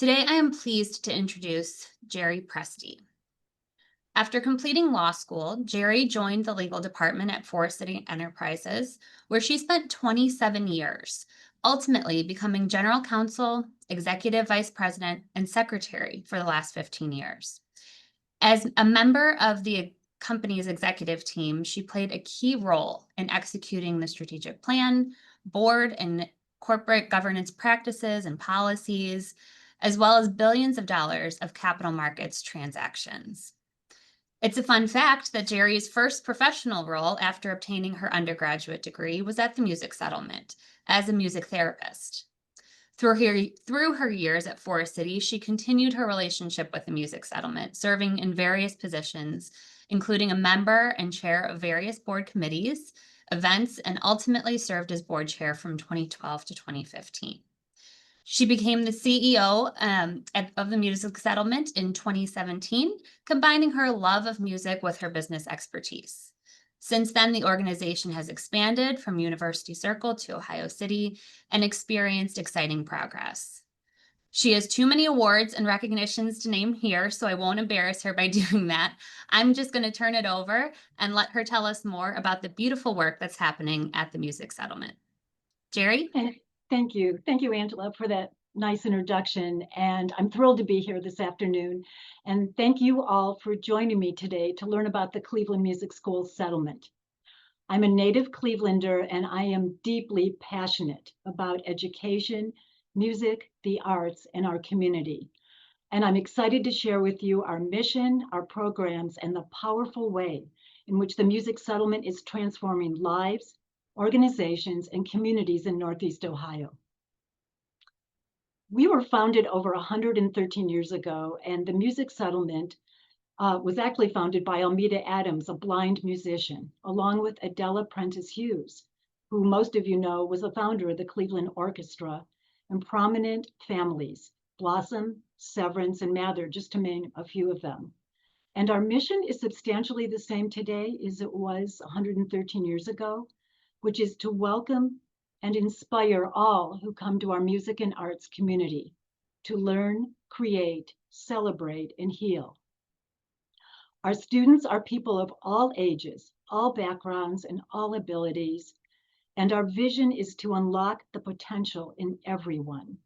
Today, I am pleased to introduce Geri Presti. After completing law school, Geri joined the legal department at Forest City Enterprises, where she spent 27 years, ultimately becoming general counsel, executive vice president, and secretary for the last 15 years. As a member of the company's executive team, she played a key role in executing the strategic plan, board and corporate governance practices and policies, as well as billions of dollars of capital markets transactions. It's a fun fact that Geri's first professional role after obtaining her undergraduate degree was at the music settlement as a music therapist. Through her years at Forest City, she continued her relationship with the music settlement, serving in various positions, including a member and chair of various board committees, events, and ultimately served as board chair from 2012 to 2015. She became the CEO of the music settlement in 2017, combining her love of music with her business expertise. Since then, the organization has expanded from University Circle to Ohio City and experienced exciting progress. She has too many awards and recognitions to name here, so I won't embarrass her by doing that. I'm just going to turn it over and let her tell us more about the beautiful work that's happening at the music settlement. Geri? And thank you. Thank you, Angela, for that nice introduction. And I'm thrilled to be here this afternoon. And thank you all for joining me today to learn about the Cleveland Music School settlement. I'm a native Clevelander, and I am deeply passionate about education, music, the arts, and our community. And I'm excited to share with you our mission, our programs, and the powerful way in which the music settlement is transforming lives, organizations, and communities in Northeast Ohio. We were founded over 113 years ago, and the music settlement was actually founded by Almeda Adams, a blind musician, along with Adela Prentice Hughes, who most of you know was the founder of the Cleveland Orchestra, and prominent families, Blossom, Severance, and Mather, just to name a few of them. And our mission is substantially the same today as it was 113 years ago, which is to welcome and inspire all who come to our music and arts community to learn, create, celebrate, and heal. Our students are people of all ages, all backgrounds, and all abilities, and our vision is to unlock the potential in everyone.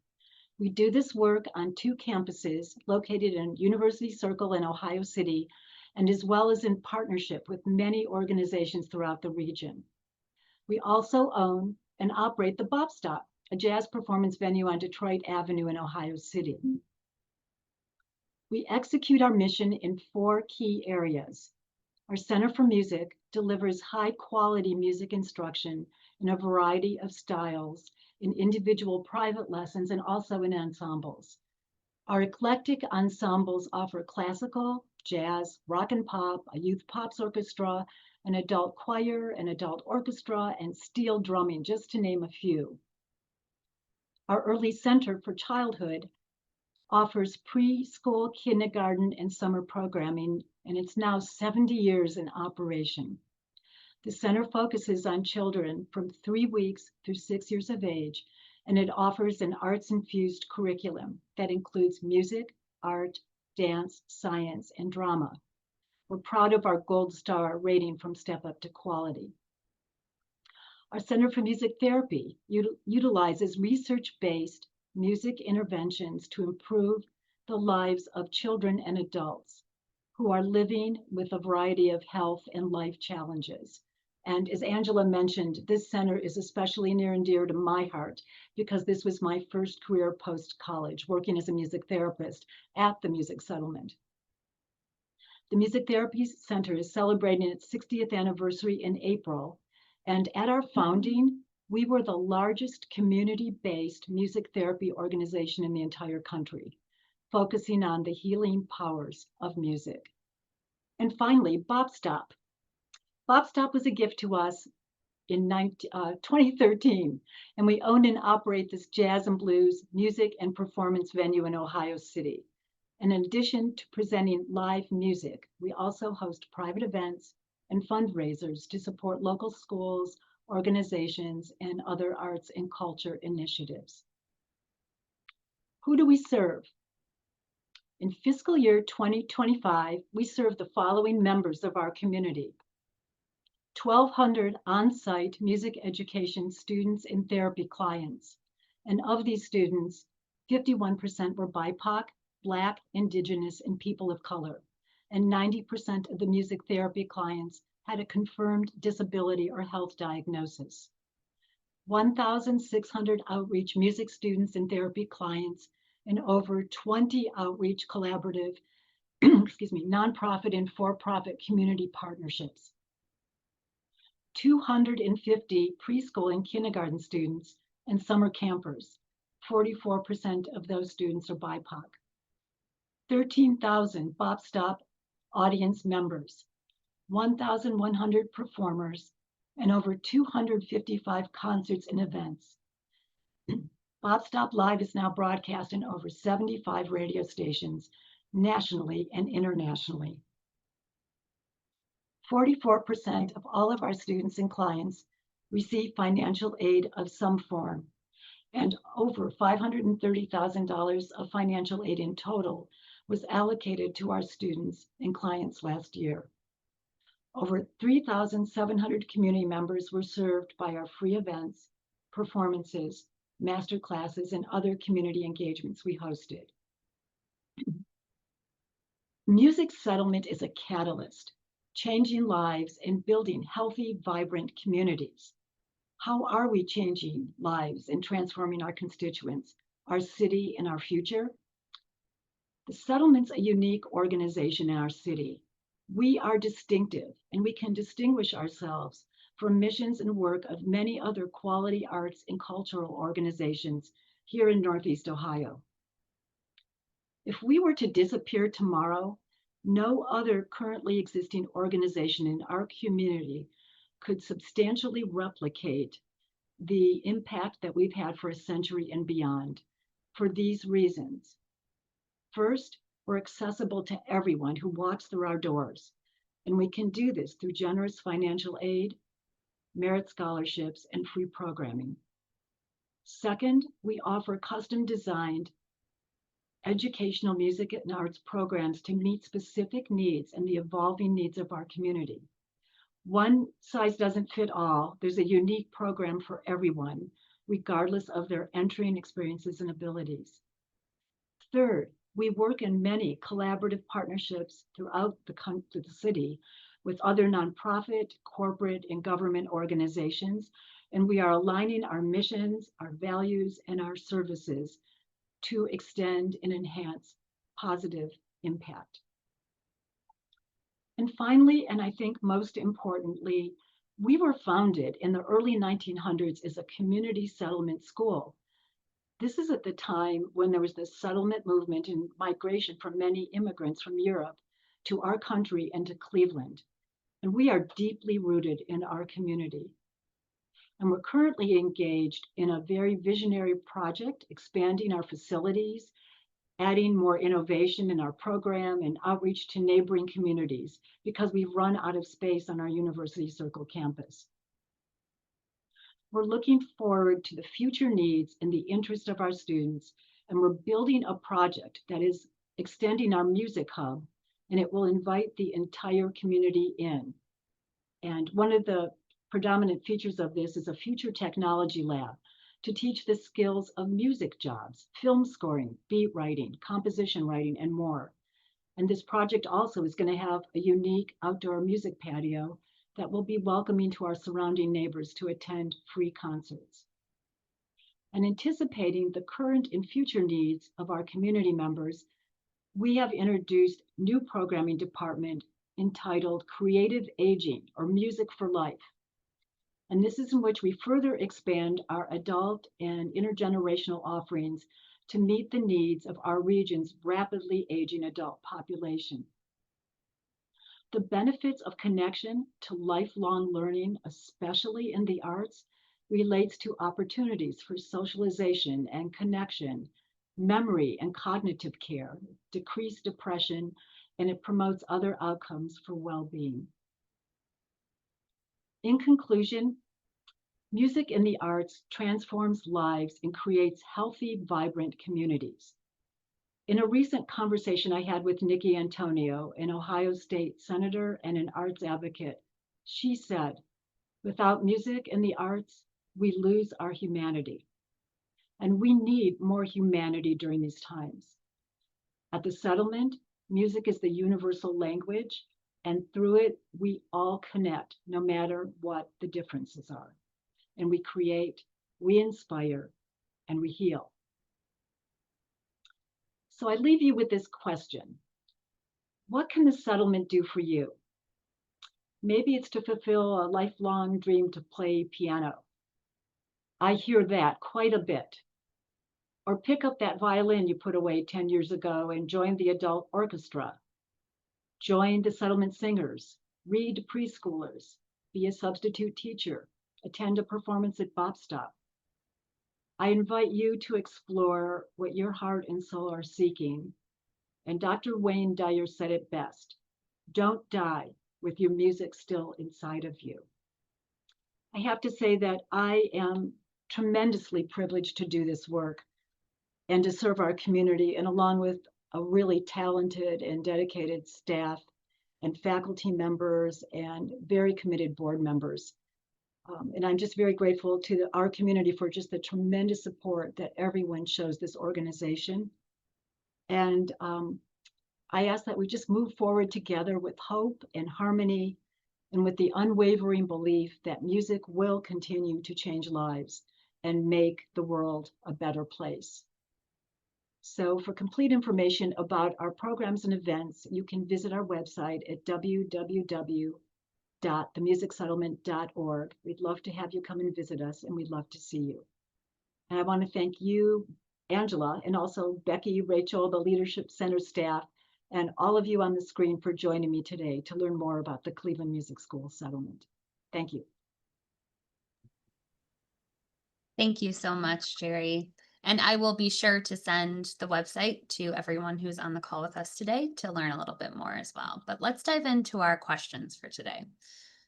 We do this work on 2 campuses located in University Circle in Ohio City, and as well as in partnership with many organizations throughout the region. We also own and operate the Bop Stop, a jazz performance venue on Detroit Avenue in Ohio City. We execute our mission in 4 key areas. Our Center for Music delivers high-quality music instruction in a variety of styles, in individual private lessons, and also in ensembles. Our eclectic ensembles offer classical, jazz, rock and pop, a youth pops orchestra, an adult choir, an adult orchestra, and steel drumming, just to name a few. Our Early Center for Childhood offers preschool, kindergarten, and summer programming, and it's now 70 years in operation. The center focuses on children from 3 weeks through 6 years of age, and it offers an arts-infused curriculum that includes music, art, dance, science, and drama. We're proud of our Gold Star rating from Step Up to Quality. Our Center for Music Therapy utilizes research-based music interventions to improve the lives of children and adults who are living with a variety of health and life challenges. And as Angela mentioned, this center is especially near and dear to my heart because this was my first career post-college, working as a music therapist at the Music Settlement. The Music Therapy Center is celebrating its 60th anniversary in April, and at our founding, we were the largest community-based music therapy organization in the entire country, focusing on the healing powers of music. And finally, Bop Stop. Bop Stop was a gift to us in 2013, and we own and operate this jazz and blues music and performance venue in Ohio City. And in addition to presenting live music, we also host private events and fundraisers to support local schools, organizations, and other arts and culture initiatives. Who do we serve? In fiscal year 2025, we serve the following members of our community: 1,200 on-site music education students and therapy clients. And of these students, 51% were BIPOC, Black, Indigenous, and people of color. And 90% of the music therapy clients had a confirmed disability or health diagnosis. 1,600 outreach music students and therapy clients, and over 20 outreach collaborative, nonprofit and for-profit community partnerships. 250 preschool and kindergarten students and summer campers. 44% of those students are BIPOC. 13,000 Bop Stop audience members, 1,100 performers, and over 255 concerts and events. Bop Stop Live is now broadcast in over 75 radio stations nationally and internationally. 44% of all of our students and clients receive financial aid of some form, and over $530,000 of financial aid in total was allocated to our students and clients last year. Over 3,700 community members were served by our free events, performances, master classes, and other community engagements we hosted. Music settlement is a catalyst, changing lives and building healthy, vibrant communities. How are we changing lives and transforming our constituents, our city, and our future? The settlement's a unique organization in our city. We are distinctive, and we can distinguish ourselves from missions and work of many other quality arts and cultural organizations here in Northeast Ohio. If we were to disappear tomorrow, no other currently existing organization in our community could substantially replicate the impact that we've had for a century and beyond for these reasons. First, we're accessible to everyone who walks through our doors, and we can do this through generous financial aid, merit scholarships, and free programming. Second, we offer custom-designed educational music and arts programs to meet specific needs and the evolving needs of our community. One size doesn't fit all. There's a unique program for everyone, regardless of their entering experiences and abilities. Third, we work in many collaborative partnerships throughout the city with other nonprofit, corporate, and government organizations, and we are aligning our missions, our values, and our services to extend and enhance positive impact. And finally, and I think most importantly, we were founded in the early 1900s as a community settlement school. This is at the time when there was this settlement movement and migration from many immigrants from Europe to our country and to Cleveland. And we are deeply rooted in our community. And we're currently engaged in a very visionary project, expanding our facilities, adding more innovation in our program and outreach to neighboring communities because we've run out of space on our University Circle campus. We're looking forward to the future needs and the interest of our students, and we're building a project that is extending our music hub, and it will invite the entire community in. And one of the predominant features of this is a future technology lab to teach the skills of music jobs, film scoring, beat writing, composition writing, and more. And this project also is going to have a unique outdoor music patio that will be welcoming to our surrounding neighbors to attend free concerts. And anticipating the current and future needs of our community members, we have introduced new programming department entitled Creative Aging or Music for Life. And this is in which we further expand our adult and intergenerational offerings to meet the needs of our region's rapidly aging adult population. The benefits of connection to lifelong learning, especially in the arts, relates to opportunities for socialization and connection, memory and cognitive care, decreased depression, and it promotes other outcomes for well-being. In conclusion, music in the arts transforms lives and creates healthy, vibrant communities. In a recent conversation I had with Nikki Antonio, an Ohio State senator and an arts advocate, she said, without music and the arts, we lose our humanity. And we need more humanity during these times. At the settlement, music is the universal language, and through it, we all connect, no matter what the differences are. And we create, we inspire, and we heal. So I leave you with this question. What can the settlement do for you? Maybe it's to fulfill a lifelong dream to play piano. I hear that quite a bit. Or pick up that violin you put away 10 years ago and join the adult orchestra. Join the settlement singers, read to preschoolers, be a substitute teacher, attend a performance at Bop Stop. I invite you to explore what your heart and soul are seeking. And Dr. Wayne Dyer said it best, don't die with your music still inside of you. I have to say that I am tremendously privileged to do this work and to serve our community, and along with a really talented and dedicated staff and faculty members and very committed board members. And I'm just very grateful to our community for just the tremendous support that everyone shows this organization. And I ask that we just move forward together with hope and harmony and with the unwavering belief that music will continue to change lives and make the world a better place. So for complete information about our programs and events, you can visit our website at www.themusicsettlement.org. We'd love to have you come and visit us, and we'd love to see you. And I want to thank you, Angela, and also Becky, Rachel, the Leadership Center staff, and all of you on the screen for joining me today to learn more about the Cleveland Music School settlement. Thank you. Thank you so much, Geri. And I will be sure to send the website to everyone who's on the call with us today to learn a little bit more as well. But let's dive into our questions for today.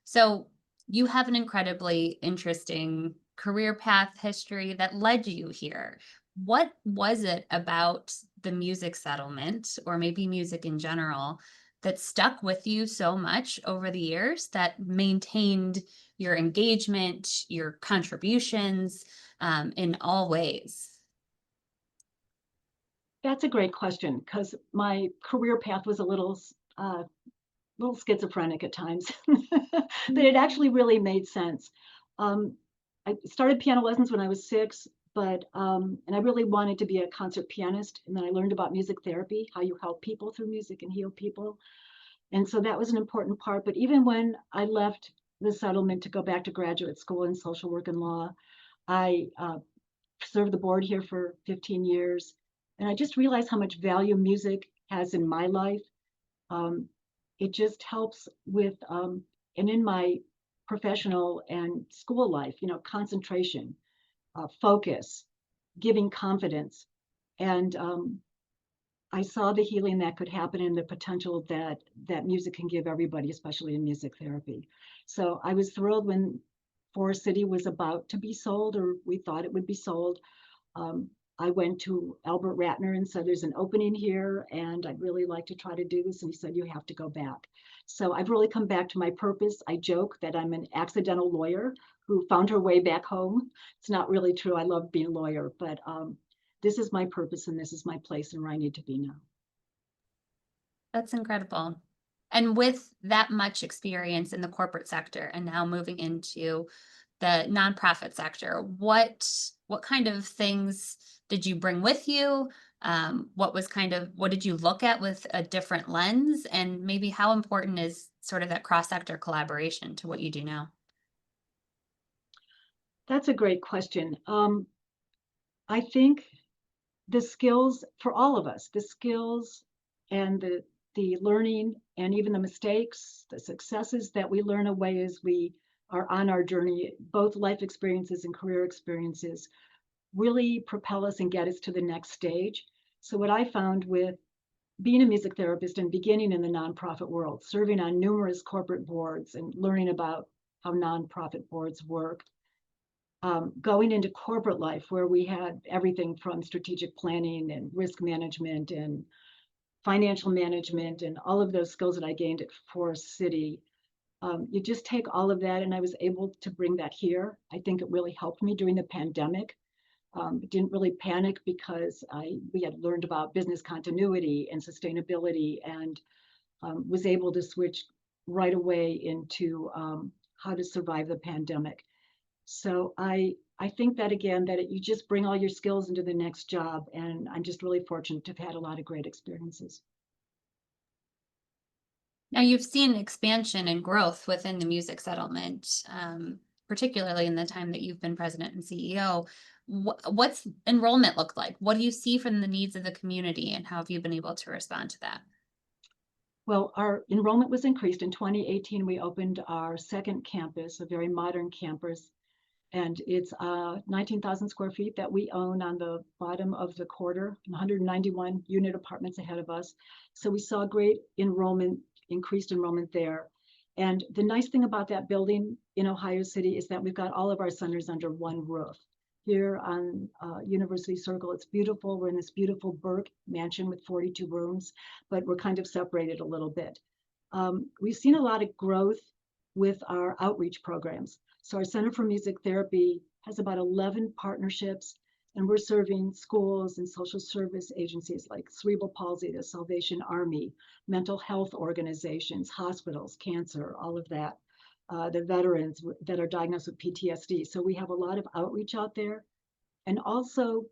So you have an incredibly interesting career path history that led you here. What was it about the music settlement, or maybe music in general, that stuck with you so much over the years that maintained your engagement, your contributions in all ways? That's a great question, because my career path was a little schizophrenic at times, but it actually really made sense. I started piano lessons when I was 6, but and I really wanted to be a concert pianist. And then I learned about music therapy, how you help people through music and heal people. And so that was an important part. But even when I left the settlement to go back to graduate school in social work and law, I served the board here for 15 years. And I just realized how much value music has in my life. It just helps with, and in my professional and school life, concentration, focus, giving confidence. And I saw the healing that could happen and the potential that music can give everybody, especially in music therapy. So I was thrilled when Forest City was about to be sold, or we thought it would be sold. I went to Albert Ratner and said, there's an opening here and I'd really like to try to do this. And he said, you have to go back. So I've really come back to my purpose. I joke that I'm an accidental lawyer who found her way back home. It's not really true. I love being a lawyer, but this is my purpose and this is my place and where I need to be now. That's incredible. And with that much experience in the corporate sector and now moving into the nonprofit sector, what kind of things did you bring with you? What did you look at with a different lens? And maybe how important is sort of that cross-sector collaboration to what you do now? That's a great question. I think the skills for all of us, the skills and the learning and even the mistakes, the successes that we learn away as we are on our journey, both life experiences and career experiences, really propel us and get us to the next stage. So what I found with being a music therapist and beginning in the nonprofit world, serving on numerous corporate boards and learning about how nonprofit boards work, Going into corporate life where we had everything from strategic planning and risk management and financial management and all of those skills that I gained at Forest City. You just take all of that, and I was able to bring that here. I think it really helped me during the pandemic. Didn't really panic because we had learned about business continuity and sustainability, and was able to switch right away into how to survive the pandemic. So I think that again, that you just bring all your skills into the next job, and I'm just really fortunate to have had a lot of great experiences. Now you've seen expansion and growth within the music settlement, particularly in the time that you've been president and CEO. What's enrollment look like? What do you see from the needs of the community, and how have you been able to respond to that? Well, our enrollment was increased. In 2018, we opened our second campus, a very modern campus, and it's 19,000 square feet that we own on the bottom of the quarter, 191 unit apartments ahead of us. So we saw great enrollment, increased enrollment there. And the nice thing about that building in Ohio City is that we've got all of our centers under one roof. Here on University Circle, it's beautiful. We're in this beautiful Burke mansion with 42 rooms, but we're kind of separated a little bit. We've seen a lot of growth with our outreach programs. So our Center for Music Therapy has about 11 partnerships, and we're serving schools and social service agencies like Cerebral Palsy, the Salvation Army, mental health organizations, hospitals, cancer, all of that, the veterans that are diagnosed with PTSD. So we have a lot of outreach out there. And also,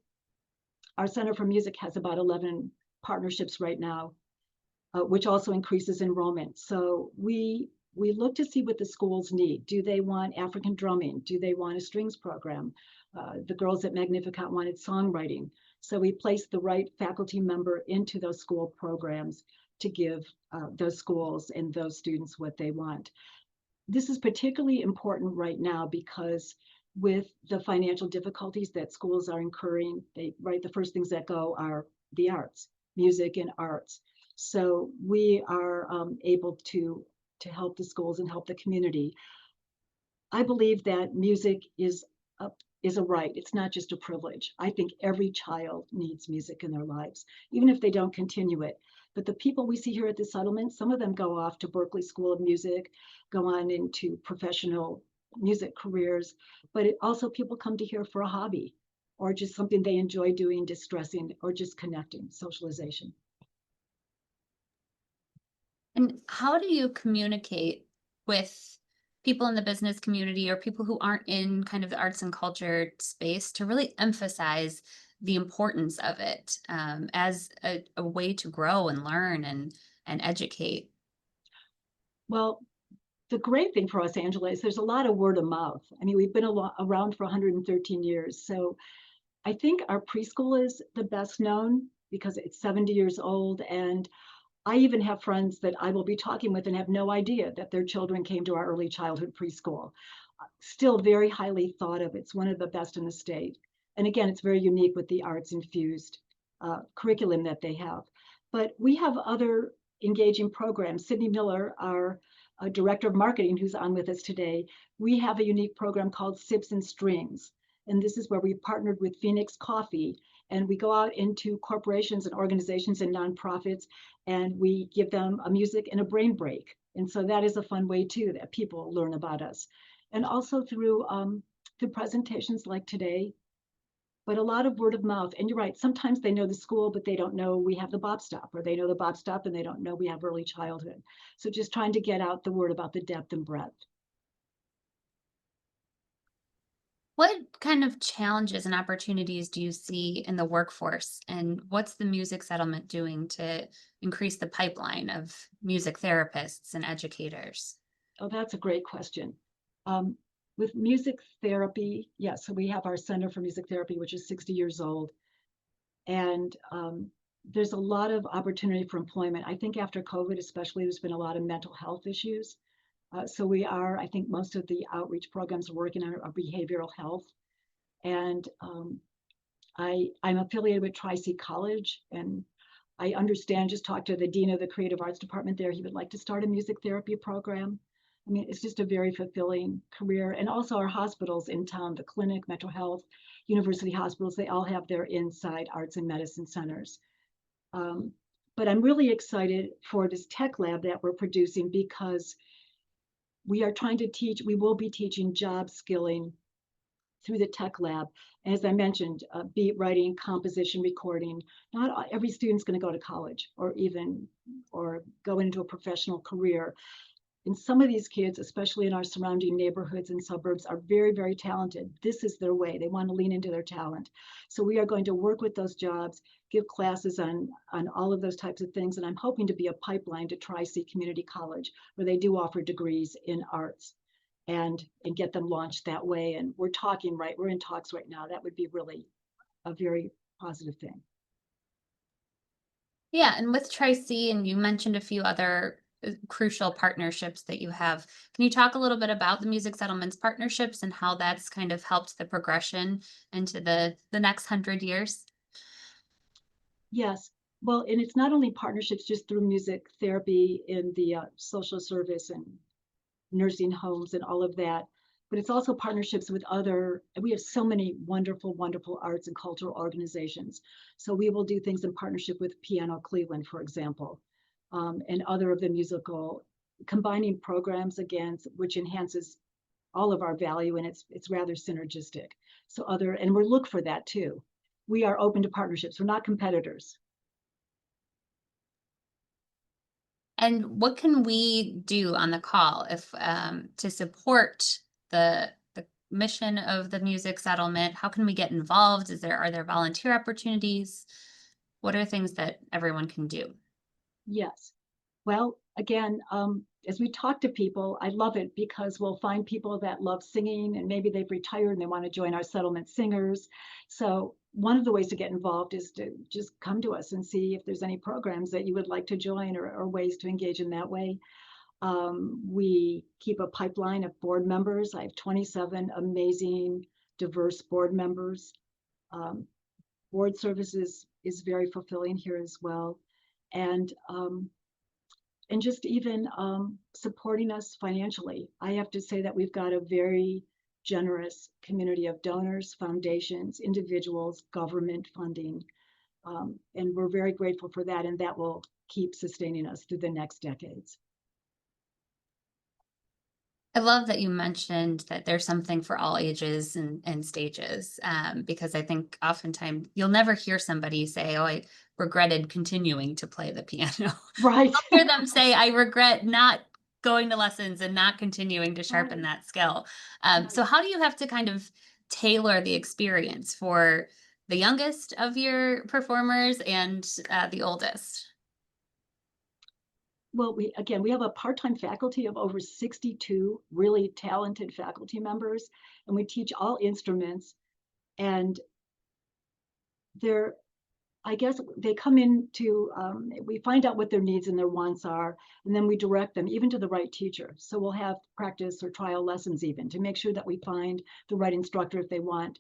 our Center for Music has about 11 partnerships right now, which also increases enrollment. So we look to see what the schools need. Do they want African drumming? Do they want a strings program? The girls at Magnificat wanted songwriting. So we placed the right faculty member into those school programs to give those schools and those students what they want. This is particularly important right now because with the financial difficulties that schools are incurring, the first things that go are the arts, music and arts. So we are able to help the schools and help the community. I believe that music is a right. It's not just a privilege. I think every child needs music in their lives, even if they don't continue it. But the people we see here at the settlement, some of them go off to Berklee School of Music, go on into professional music careers, but also people come to here for a hobby or just something they enjoy doing, distressing, or just connecting, socialization. And how do you communicate with people in the business community or people who aren't in kind of the arts and culture space to really emphasize the importance of it, as a way to grow and learn and educate? Well, the great thing for us, Angela, is there's a lot of word of mouth. I mean, we've been around for 113 years. So I think our preschool is the best known because it's 70 years old. And I even have friends that I will be talking with and have no idea that their children came to our early childhood preschool. Still very highly thought of. It's one of the best in the state. And again, it's very unique with the arts infused curriculum that they have. But we have other engaging programs. Sydney Miller, our director of marketing, who's on with us today, we have a unique program called Sips and Strings. And this is where we partnered with Phoenix Coffee, and we go out into corporations and organizations and nonprofits, and we give them a music and a brain break. And so that is a fun way too that people learn about us. And also through presentations like today, but a lot of word of mouth. And you're right, sometimes they know the school, but they don't know we have the Bob Stop, or they know the Bob Stop and they don't know we have early childhood. So just trying to get out the word about the depth and breadth. What kind of challenges and opportunities do you see in the workforce? And what's the music settlement doing to increase the pipeline of music therapists and educators? Oh, that's a great question. Um, with music therapy, yes, so we have our Center for Music Therapy, which is 60 years old. And there's a lot of opportunity for employment. I think after COVID, especially, there's been a lot of mental health issues. So I think most of the outreach programs are working on our behavioral health. And I'm affiliated with Tri-C College, and I understand, just talked to the dean of the creative arts department there, he would like to start a music therapy program. I mean, it's just a very fulfilling career. And also our hospitals in town, the clinic, mental health, university hospitals, they all have their inside arts and medicine centers. Um, but I'm really excited for this tech lab that we're producing because we are trying to teach, we will be teaching job skilling through the tech lab. As I mentioned, beat writing, composition, recording. Not every student's going to go to college or go into a professional career. And some of these kids, especially in our surrounding neighborhoods and suburbs, are very, very talented. This is their way. They want to lean into their talent. So we are going to work with those jobs, give classes on all of those types of things. And I'm hoping to be a pipeline to Tri-C Community College, where they do offer degrees in arts and get them launched that way. And we're in talks right now. That would be really a very positive thing. Yeah, and with Tri-C, and you mentioned a few other crucial partnerships that you have. Can you talk a little bit about the Music Settlements partnerships and how that's kind of helped the progression into the next 100 years? Yes. Well, and it's not only partnerships just through music therapy in the social service and nursing homes and all of that, but it's also partnerships with we have so many wonderful, wonderful arts and cultural organizations. So we will do things in partnership with Piano Cleveland, for example, and other of the musical, combining programs again, which enhances all of our value, and it's rather synergistic. And we're look for that too. We are open to partnerships. We're not competitors. And what can we do on the call if to support the mission of the music settlement? How can we get involved? Are there volunteer opportunities? What are things that everyone can do? Yes. Well, again, as we talk to people, I love it because we'll find people that love singing and maybe they've retired and they want to join our settlement singers. So one of the ways to get involved is to just come to us and see if there's any programs that you would like to join or ways to engage in that way. We keep a pipeline of board members. I have 27 amazing, diverse board members. Um, Board services is very fulfilling here as well. And and just even supporting us financially. I have to say that we've got a very generous community of donors, foundations, individuals, government funding, and we're very grateful for that, and that will keep sustaining us through the next decades. I love that you mentioned that there's something for all ages and stages, because I think oftentimes you'll never hear somebody say, "Oh, I regretted continuing to play the piano." Right. I'll hear them say, "I regret not going to lessons and not continuing to sharpen Right. that skill." So Right. how do you have to kind of tailor the experience for the youngest of your performers and the oldest? Well, we have a part-time faculty of over 62 really talented faculty members, and we teach all instruments. And they're I guess they come in to, we find out what their needs and their wants are, and then we direct them even to the right teacher. So we'll have practice or trial lessons even to make sure that we find the right instructor if they want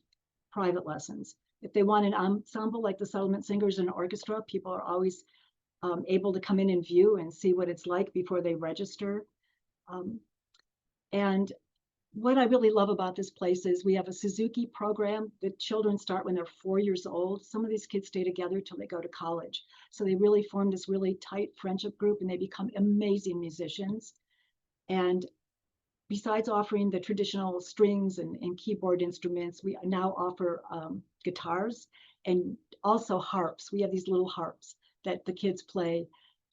private lessons. If they want an ensemble like the Settlement Singers and Orchestra, people are always able to come in and view and see what it's like before they register. Um, and what I really love about this place is we have a Suzuki program. The children start when they're 4 years old. Some of these kids stay together till they go to college. So they really form this really tight friendship group and they become amazing musicians. And besides offering the traditional strings and keyboard instruments, we now offer guitars and also harps. We have these little harps that the kids play.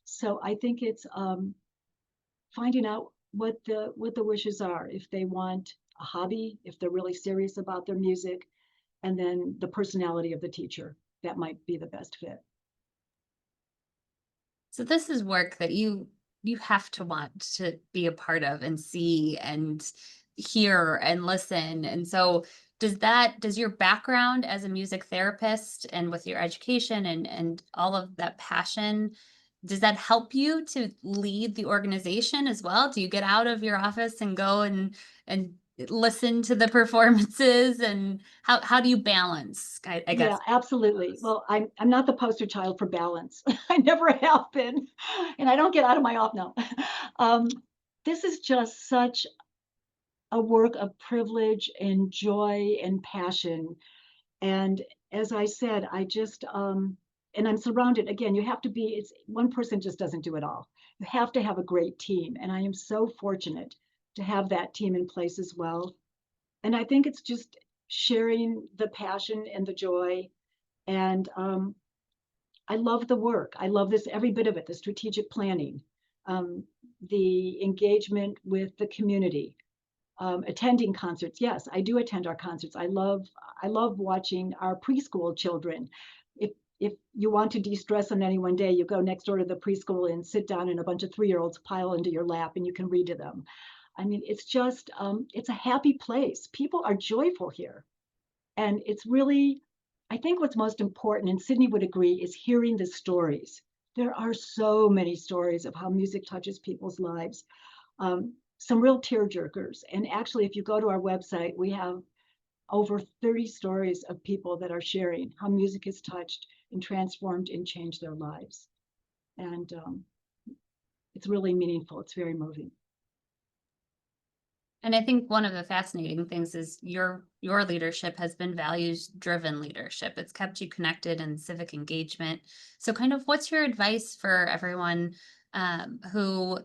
So I think it's finding out what the wishes are, if they want a hobby, if they're really serious about their music, and then the personality of the teacher. That might be the best fit. So this is work that you have to want to be a part of and see and hear and listen. And so does your background as a music therapist and with your education and all of that passion, does that help you to lead the organization as well? Do you get out of your office and go and listen to the performances, and how do you balance, I Yeah, guess? absolutely. Well, I'm not the poster child for balance. I never have been, and I don't get out of my off now. Um, this is just such a work of privilege and joy and passion. And as I said, and I'm surrounded again, you have to be, it's one person just doesn't do it all. You have to have a great team. And I am so fortunate to have that team in place as well. And I think it's just sharing the passion and the joy. And I love the work. I love this, every bit of it, the strategic planning, um, the engagement with the community, attending concerts. Yes, I do attend our concerts. I love watching our preschool children. If you want to de-stress on any one day, you go next door to the preschool and sit down, and a bunch of 3-year-olds pile into your lap and you can read to them. I mean, it's just it's a happy place. People are joyful here. And it's really, I think what's most important, and Sydney would agree, is hearing the stories. There are so many stories of how music touches people's lives. Some real tearjerkers. And actually, if you go to our website, we have over 30 stories of people that are sharing how music has touched and transformed and changed their lives. And it's really meaningful. It's very moving. And I think one of the fascinating things is your leadership has been values driven leadership. It's kept you connected in civic engagement. So, kind of, what's your advice for everyone who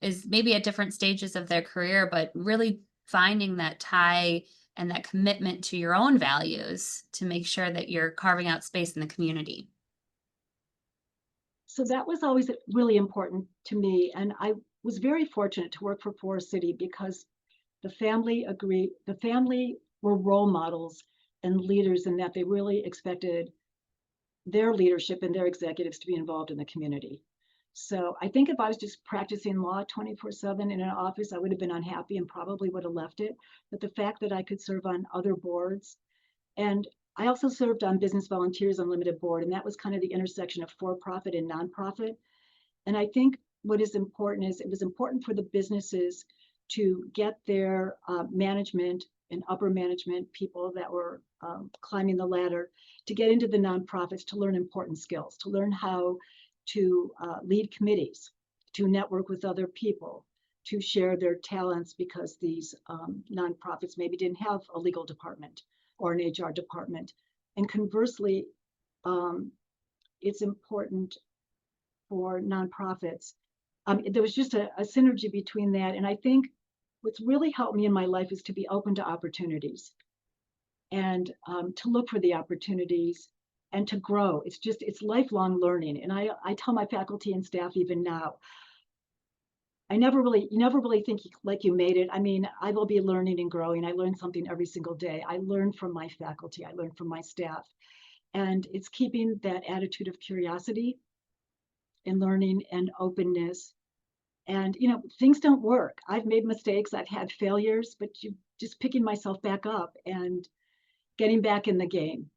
is maybe at different stages of their career, but really finding that tie and that commitment to your own values to make sure that you're carving out space in the community? So that was always really important to me. And I was very fortunate to work for Forest City because the family were role models and leaders in that they really expected their leadership and their executives to be involved in the community. So I think if I was just practicing law 24/7 in an office, I would have been unhappy and probably would have left it. But the fact that I could serve on other boards, and I also served on Business Volunteers Unlimited board, and that was kind of the intersection of for-profit and nonprofit. And I think what is important is it was important for the businesses to get their management and upper management people that were climbing the ladder to get into the nonprofits to learn important skills, to learn how to lead committees, to network with other people, to share their talents because these nonprofits maybe didn't have a legal department or an HR department. And conversely, it's important for nonprofits. There was just a synergy between that. And I think what's really helped me in my life is to be open to opportunities and to look for the opportunities and to grow. It's lifelong learning. And I tell my faculty and staff even now, you never really think like you made it. I mean, I will be learning and growing. I learn something every single day. I learn from my faculty. I learn from my staff. And it's keeping that attitude of curiosity and learning and openness. And things don't work. I've made mistakes, I've had failures, but you just picking myself back up and getting back in the game.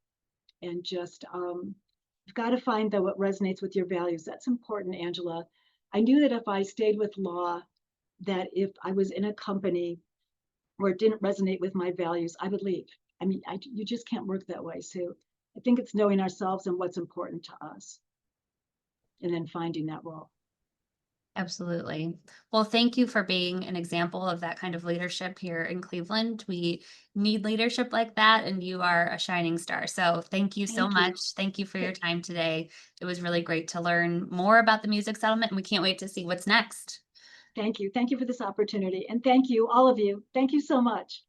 And just you've got to find that what resonates with your values. That's important, Angela. I knew that if I stayed with law, that if I was in a company where it didn't resonate with my values, I would leave. I mean, you just can't work that way. So I think it's knowing ourselves and what's important to us, and then finding that role. Absolutely. Well, thank you for being an example of that kind of leadership here in Cleveland. We need leadership like that, and you are a shining star. So, thank you so Thank you. much. Thank you for your time today. It was really great to learn more about the music settlement, and we can't wait to see what's next. Thank you. Thank you for this opportunity. And thank you, all of you. Thank you so much.